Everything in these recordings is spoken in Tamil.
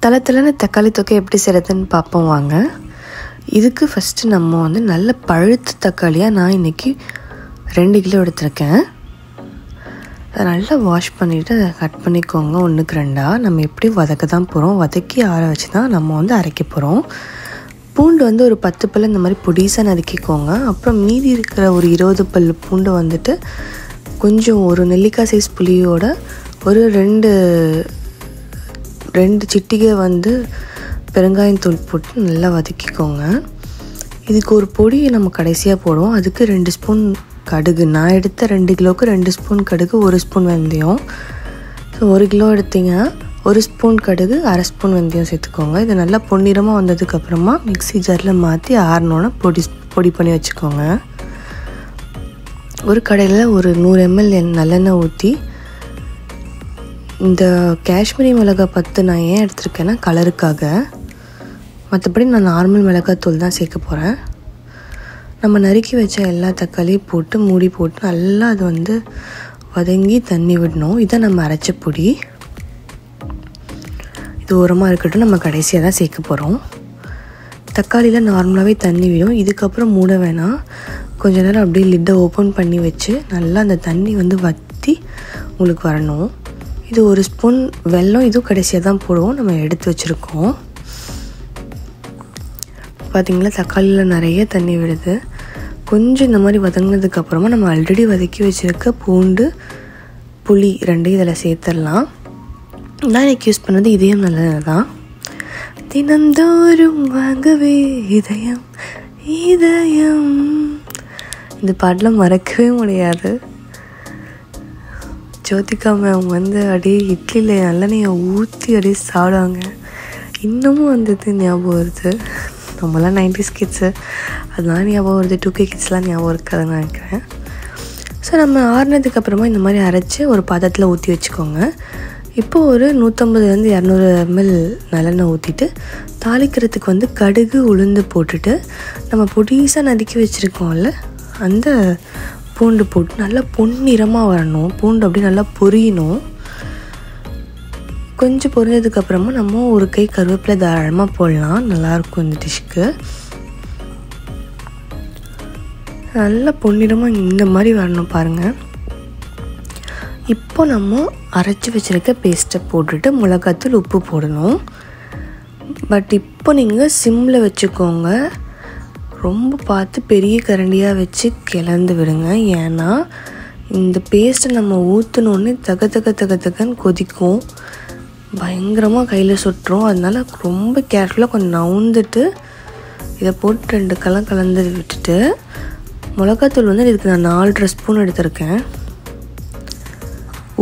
தளத்தளன்னு தக்காளி தொக்கை எப்படி செய்கிறதுன்னு பார்ப்போம் வாங்க. இதுக்கு ஃபஸ்ட்டு நம்ம வந்து நல்ல பழுத்த தக்காளியாக நான் இன்றைக்கி 2 கிலோ எடுத்திருக்கேன். அதை நல்லா வாஷ் பண்ணிவிட்டு அதை கட் பண்ணிக்கோங்க 1க்கு 2. நம்ம எப்படி வதக்க தான் போகிறோம், வதக்கி ஆற வச்சு தான் நம்ம வந்து அரைக்க போகிறோம். பூண்டு வந்து ஒரு 10 பல் இந்த மாதிரி பொடிசாக நறுக்கிக்கோங்க. அப்புறம் மீதி இருக்கிற ஒரு 20 பல் பூண்டு வந்துட்டு கொஞ்சம் ஒரு நெல்லிக்காய் சைஸ் புளியோட ஒரு 2 சிட்டிகை வந்து பெருங்காயத்தூள் போட்டு நல்லா வதக்கிக்கோங்க. இதுக்கு ஒரு பொடி நம்ம கடைசியாக போடுவோம். அதுக்கு 2 ஸ்பூன் கடுகு, நான் எடுத்த 2 கிலோவுக்கு 2 ஸ்பூன் கடுகு, 1 ஸ்பூன் வெந்தயம். ஸோ 1 கிலோ எடுத்திங்கன்னா 1 ஸ்பூன் கடுகு, 1/2 ஸ்பூன் வெந்தயம் சேர்த்துக்கோங்க. இது நல்லா பொன்னிறமாக வந்ததுக்கப்புறமா மிக்ஸி ஜாரில் மாற்றி ஆறினோன்னா பொடி பண்ணி வச்சுக்கோங்க. ஒரு கடையில் ஒரு 100 ml நல்லெண்ணெய் ஊற்றி, இந்த காஷ்மீரி மிளகாய் 10 நான் ஏன் எடுத்திருக்கேன்னா கலருக்காக, மற்றபடி நான் நார்மல் மிளகாத்தூள் தான் சேர்க்க போகிறேன். நம்ம நறுக்கி வச்ச எல்லா தக்காளியும் போட்டு மூடி போட்டு நல்லா அது வந்து வதங்கி தண்ணி விடணும். இதை நம்ம அரைச்ச பொடி. இது ஓரமாக இருக்கட்டும், நம்ம கடைசியாக தான் சேர்க்க போகிறோம். தக்காளியில் நார்மலாகவே தண்ணி விடும். இதுக்கப்புறம் மூட வேணாம், கொஞ்ச நேரம் அப்படியே லிட்டை ஓப்பன் பண்ணி வச்சு நல்லா அந்த தண்ணி வந்து வற்றி உங்களுக்கு வரணும். இது 1 ஸ்பூன் வெல்லம், இதுவும் கடைசியாக தான் போடுவோம், நம்ம எடுத்து வச்சுருக்கோம். பார்த்திங்களா, தக்காளியில் நிறைய தண்ணி விடுது. கொஞ்சம் இந்த மாதிரி வதங்கினதுக்கப்புறமா நம்ம ஆல்ரெடி வதக்கி வச்சுருக்க பூண்டு, புளி 2 இதில் சேர்த்துடலாம். நான் இன்றைக்கி யூஸ் பண்ணது இதயம் நல்லது தான். தினந்தோறும் வாங்கவே இதயம் இதயம், இந்த பாட்டெலாம் மறக்கவே முடியாது. ஜோதிகா மேம் வந்து அப்படியே இட்லியில் நல்லெண்ணெயை ஊற்றி அப்படியே சாப்பிடுவாங்க. இன்னமும் வந்தது ஞாபகம் வருது. நம்மளாம் 90s கிட்ஸு, அதெல்லாம் ஞாபகம் வருது. 2K கிட்ஸ்லாம் ஞாபகம் இருக்காதுன்னு நினைக்கிறேன். ஸோ நம்ம ஆறுனதுக்கப்புறமா இந்த மாதிரி அரைச்சி ஒரு பாத்திரத்தில் ஊற்றி வச்சுக்கோங்க. இப்போது ஒரு 150-200 ml நல்லெண்ணெய் ஊற்றிட்டு தாளிக்கிறதுக்கு வந்து கடுகு உளுந்து போட்டுட்டு நம்ம பொடிசாக நறுக்கி வச்சுருக்கோம்ல அந்த பூண்டு போட்டு நல்லா பொன்னிறமாக வரணும். பூண்டு அப்படி நல்லா பொரியணும். கொஞ்சம் பொரிஞ்சதுக்கப்புறமா நம்ம ஒரு கை கருவேப்பிலை தாராளமாக போடலாம், நல்லாயிருக்கும் இந்த டிஷ்க்கு. நல்லா பொன்னிறமாக இந்த மாதிரி வரணும் பாருங்கள். இப்போ நம்ம அரைச்சி வச்சுருக்க பேஸ்ட்டை போட்டுட்டு மிளகாத்தூள், உப்பு போடணும். பட் இப்போ நீங்கள் சிம்மில் வச்சுக்கோங்க. ரொம்ப பார்த்து பெரிய கரண்டியாக வச்சு கிளந்து விடுங்க. ஏன்னா இந்த பேஸ்ட்டை நம்ம ஊற்றினோடனே தகன்னு கொதிக்கும், பயங்கரமாக கையில் சுட்டுரும். அதனால் ரொம்ப கேர்ஃபுல்லாக கொஞ்சம் நவுந்துட்டு இதை போட்டு 2 கலந்து விட்டுட்டு, மிளகாத்தூள் வந்து இதுக்கு நான் 4.5 ஸ்பூன் எடுத்திருக்கேன்.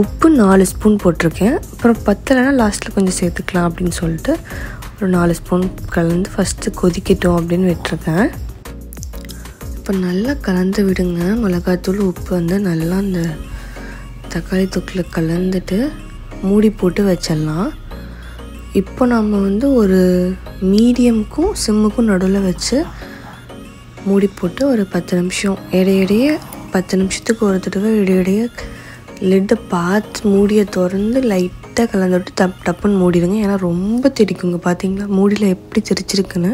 உப்பு 4 ஸ்பூன் போட்டிருக்கேன். அப்புறம் பத்தலைன்னா லாஸ்ட்டில் கொஞ்சம் சேர்த்துக்கலாம் அப்படின்னு சொல்லிட்டு ஒரு 4 ஸ்பூன் கலந்து ஃபஸ்ட்டு கொதிக்கட்டும் அப்படின்னு விட்டுருக்கேன். இப்போ நல்லா கலந்து விடுங்க. மிளகாத்தூள், உப்பு வந்து நல்லா அந்த தக்காளி தொக்கில் கலந்துட்டு மூடி போட்டு வச்சிடலாம். இப்போ நம்ம வந்து ஒரு மீடியமுக்கும் சிம்முக்கும் நடுவில் வச்சு மூடி போட்டு ஒரு 10 நிமிஷம் இடையிடையே 10 நிமிஷத்துக்கு ஒரு தடவை இடையிடையே லிட்டை பார்த்து மூடியை திறந்து லைட்டாக கலந்து விட்டு டப்புன்னு மூடிடுங்க. ஏன்னா ரொம்ப தெரிக்குங்க. பார்த்தீங்களா மூடியில் எப்படி தெரிச்சிருக்குன்னு.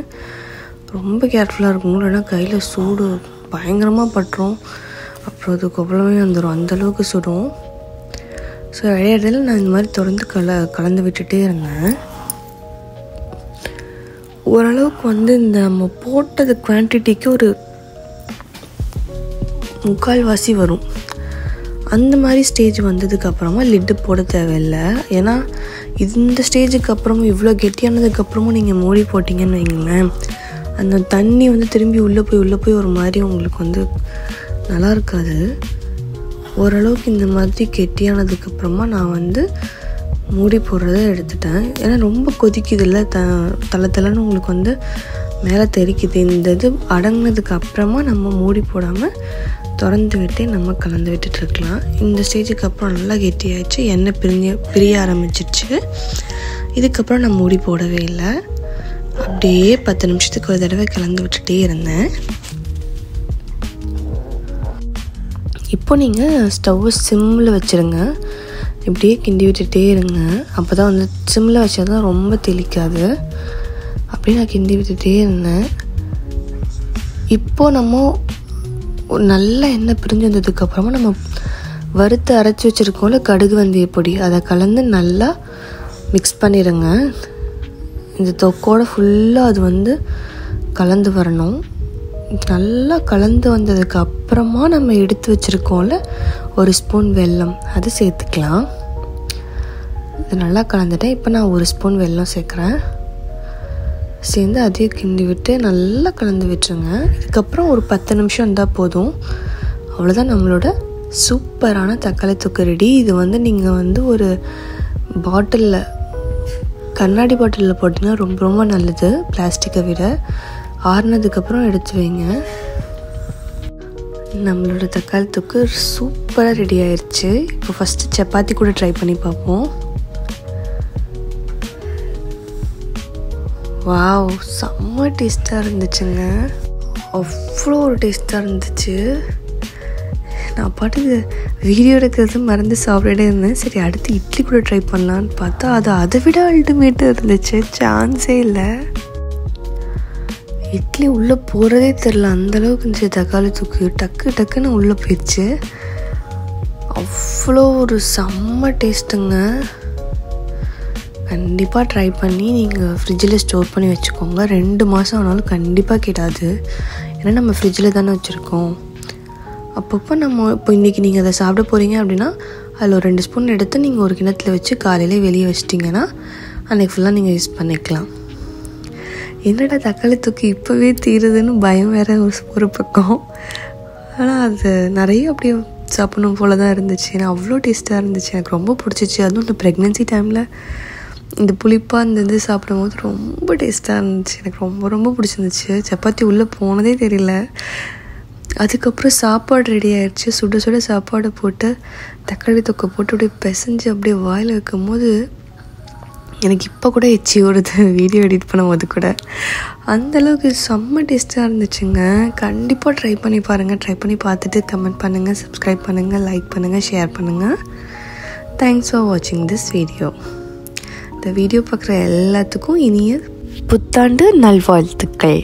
ரொம்ப கேர்ஃபுல்லாக இருக்கணும், இல்லைன்னா கையில் சூடு பயங்கரமாக பட்டுரும். அப்புறம் அது கொப்பளமே வந்துடும், அந்தளவுக்கு சுடும். ஸோ இடையில நான் இந்த மாதிரி திறந்து கலந்து விட்டுட்டே இருந்தேன். ஓரளவுக்கு வந்து இந்த நம்ம போட்டது குவான்டிட்டிக்கு ஒரு 3/4 வரும். அந்த மாதிரி ஸ்டேஜ் வந்ததுக்கப்புறமா லிட்டு போட தேவையில்லை. ஏன்னா இந்த ஸ்டேஜுக்கு அப்புறமும் இவ்வளோ கெட்டியானதுக்கப்புறமும் நீங்கள் மூடி போட்டிங்கன்னு வைங்களேன், அந்த தண்ணி வந்து திரும்பி உள்ளே போய் ஒரு மாதிரி உங்களுக்கு வந்து நல்லா இருக்காது. ஓரளவுக்கு இந்த மாதிரி கெட்டியானதுக்கப்புறமா நான் வந்து மூடி போடுறத எடுத்துட்டேன். ஏன்னா ரொம்ப கொதிக்குதில்ல, தளன்னு உங்களுக்கு வந்து மேலே தெரிக்குது. இந்த இது அடங்கினதுக்கு அப்புறமா நம்ம மூடி போடாமல் திறந்து விட்டே நம்ம கலந்து விட்டுட்டுருக்கலாம். இந்த ஸ்டேஜுக்கு அப்புறம் நல்லா கெட்டியாகிடுச்சு, எண்ணெய் பிரிய ஆரம்பிச்சிடுச்சு. இதுக்கப்புறம் நான் மூடி போடவே இல்லை, அப்படியே 10 நிமிஷத்துக்கு ஒரு தடவை கலந்து விட்டுட்டே இருந்தேன். இப்போ நீங்கள் ஸ்டவ்வை சிம்மில் வச்சுருங்க. இப்படியே கிண்டி விட்டுட்டே இருங்க. அப்போ தான் வந்து சிம்மில் வச்சா தான் ரொம்ப தெளிக்காது. அப்படியே நான் கிண்டி விட்டுட்டே இருந்தேன். இப்போது நம்ம நல்லா எண்ணெய் பிரிஞ்சு வந்ததுக்கப்புறமா நம்ம வறுத்து அரைச்சி வச்சுருக்கோம்ல கடுகு வெந்தய பொடி, அதை கலந்து நல்லா மிக்ஸ் பண்ணிடுங்க. இந்த தொக்கோட ஃபுல்லாக அது வந்து கலந்து வரணும். நல்லா கலந்து வந்ததுக்கு அப்புறமா நம்ம எடுத்து வச்சுருக்கோம்ல 1 ஸ்பூன் வெல்லம், அது சேர்த்துக்கலாம். இது நல்லா கலந்துட்டேன். இப்போ நான் 1 ஸ்பூன் வெல்லம் சேர்க்குறேன். சேர்ந்து அதையும் கிண்டி விட்டு நல்லா கலந்து விட்டுருங்க. இதுக்கப்புறம் ஒரு 10 நிமிஷம் இருந்தால் போதும். அவ்வளோதான், நம்மளோட சூப்பரான தக்காளி தொக்கு ரெடி. இது வந்து நீங்கள் வந்து ஒரு பாட்டிலில், கண்ணாடி பாட்டிலில் போட்டிங்கன்னா ரொம்ப ரொம்ப நல்லது, பிளாஸ்டிக்கை விட. ஆறுனதுக்கப்புறம் எடுத்து வைங்க. நம்மளோட தக்காளி தொக்கு சூப்பராக ரெடி ஆயிடுச்சு. இப்போ ஃபஸ்ட்டு சப்பாத்தி கூட ட்ரை பண்ணி பார்ப்போம். வாவ், செம்ம டேஸ்ட்டாக இருந்துச்சுங்க. அவ்வளோ ஒரு டேஸ்ட்டாக இருந்துச்சு. நான் பாட்டுக்கு வீடியோ எடுக்கிறது மறந்து சாப்பிட்டுட்டே இருந்தேன். சரி, அடுத்து இட்லி கூட ட்ரை பண்ணலான்னு பார்த்தா அது அதை விட அல்டிமேட்டாக இருந்துச்சு. சான்ஸே இல்லை. இட்லி உள்ளே போகிறதே தெரில, அந்தளவுக்கு இருந்துச்சு தக்காளி தொக்கு. டக்குன்னு உள்ளே போயிடுச்சு. அவ்வளோ ஒரு செம்ம டேஸ்ட்டுங்க. கண்டிப்பாக ட்ரை பண்ணி நீங்கள் ஃப்ரிட்ஜில் ஸ்டோர் பண்ணி வச்சுக்கோங்க. 2 மாதம் ஆனாலும் கண்டிப்பாக கெடாது. ஏன்னா நம்ம ஃப்ரிட்ஜில் தானே வச்சுருக்கோம். அப்பப்போ நம்ம இப்போ இன்றைக்கி நீங்கள் அதை சாப்பிட போகிறீங்க அப்படின்னா அதில் ஒரு 2 ஸ்பூன் எடுத்து நீங்கள் ஒரு கிணத்துல வச்சு காலையில் வெளியே வச்சிட்டிங்கன்னா அன்றைக்கி ஃபுல்லாக நீங்கள் யூஸ் பண்ணிக்கலாம். என்னடா தக்காளி தொக்கு இப்போவே தீருதுன்னு பயம் வேறு ஒரு பக்கம். ஆனால் அது நிறைய அப்படியே சாப்பிடணும் போல தான் இருந்துச்சு. ஏன்னா அவ்வளோ டேஸ்ட்டாக இருந்துச்சு. எனக்கு ரொம்ப பிடிச்சிச்சு. அதுவும் இந்த ப்ரெக்னென்சி டைமில் இந்த புளிப்பாக இந்த இது சாப்பிடும் போது ரொம்ப டேஸ்ட்டாக இருந்துச்சு. எனக்கு ரொம்ப ரொம்ப பிடிச்சிருந்துச்சு. சப்பாத்தி உள்ளே போனதே தெரியல. அதுக்கப்புறம் சாப்பாடு ரெடி ஆகிடுச்சு. சுட சுட சாப்பாடை போட்டு தக்காளி தொக்கை போட்டு அப்படியே பிசைஞ்சு அப்படியே வாயில் வைக்கும் போது எனக்கு இப்போ கூட எச்சி ஓடுது வீடியோ எடிட் பண்ணும்போது கூட. அந்தளவுக்கு செம்ம டேஸ்ட்டாக இருந்துச்சுங்க. கண்டிப்பாக ட்ரை பண்ணி பாருங்கள். ட்ரை பண்ணி பார்த்துட்டு கமெண்ட் பண்ணுங்கள், சப்ஸ்கிரைப் பண்ணுங்கள், லைக் பண்ணுங்கள், ஷேர் பண்ணுங்கள். தேங்க்ஸ் ஃபார் வாட்சிங் திஸ் வீடியோ. இந்த வீடியோ பார்க்குற எல்லாத்துக்கும் இனிய புத்தாண்டு நல்வாழ்த்துக்கள்.